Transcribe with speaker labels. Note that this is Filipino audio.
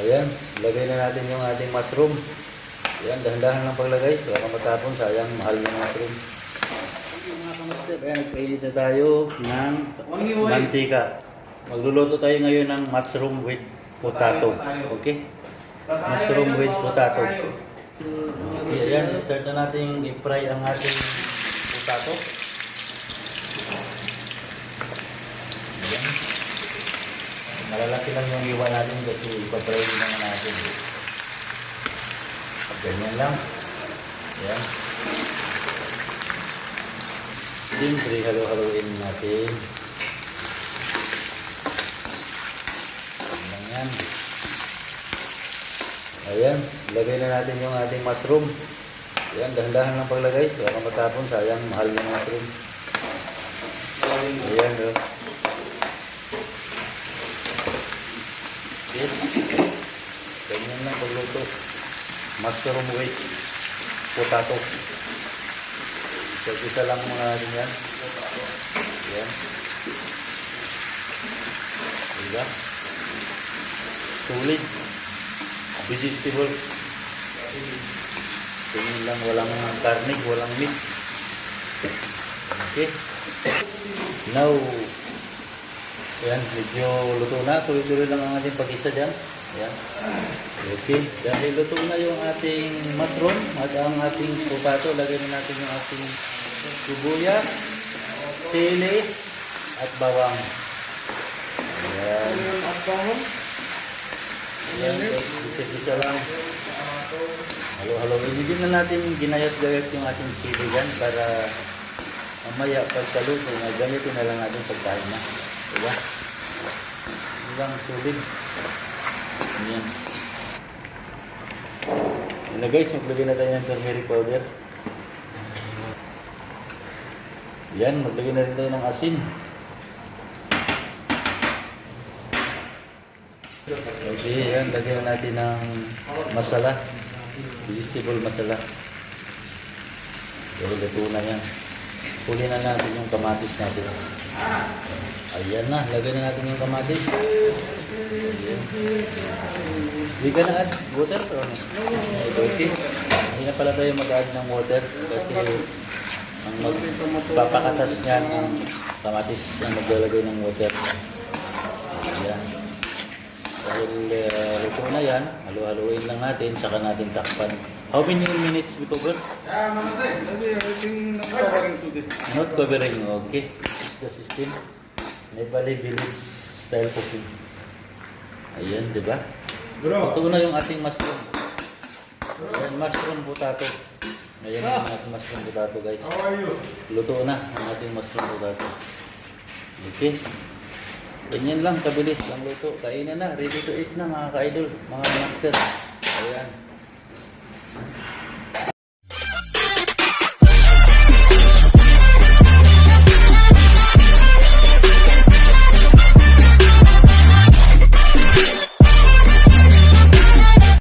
Speaker 1: Ayan, lagay na natin yung ating mushroom. Ayan, dahan-dahan lang paglagay. Baka matapon, sayang, mahal ng mushroom. Mga kamaster, ayan, nagpainit na tayo ng mantika. Magluluto tayo ngayon ng mushroom with potato. Okay? Mushroom with potato. Okay, ayan, start na natin i-fry ang ating potato. Ayan. Malalaki lang yung iwan natin kasi ipapray naman natin. Ganyan lang. Ayan. Siyempre, halo-haloin natin. Ganyan yan. Ayan. Lagay na natin yung ating mushroom. Ayan, dahan-dahan lang paglagay. Baka matapon, sayang, mahal ng mushroom. Ayan, o. Okay. Ganyan lang pagluto. Mushroom with potato. Isa lang mga natin yan. Ayan. Diba? Sulit. Vegetable. Ganyan lang. Walang karne, walang meat. Okay. Now, ayan, medyo luto na. Tuloy-tuloy lang ang ating pag-isa dyan. Ayan. Okay. Dahil luto na yung ating mushroom at ang ating potato, lagay na natin yung ating sibuyas, sili, at bawang. Ayan. Ayan. Isa-isa lang. Halo-halo. Hindi na natin ginayat-gayat yung ating sili dyan para mamaya pagkaluto na gamitin na lang natin pagkain na. Diba? Ilang sulit. Ayan. Ayan na guys, maglagay na tayo ng turmeric powder. Ayan, maglagay na rin tayo ng asin. Okay, ayan, lagyan na natin ng masala. Vegetable masala. Pero luto na yan. Huli na natin yung kamatis natin. Ayan na, lagay na natin yung kamatis. Ayan. Hindi ka na add water o ano? Okay. Hindi na pala tayo mag-add ng water kasi ang magpapakatas niyan ang kamatis ang maglalagay ng water. Ayan. Dahil luto na yan, halo-haloin lang natin, saka natin takpan. How many minutes we cover? Not covering, okay. This is the system. Nepali village style cooking. Ayan, di ba? Ito na yung ating mushroom. Ayan, mushroom potato. Ayan yung ating mushroom potato, guys. Luto na ang ating mushroom potato. Okay. Ganyan lang, kabilis ang luto. Kainan na, ready to eat na mga ka-idol, mga master. Ayan.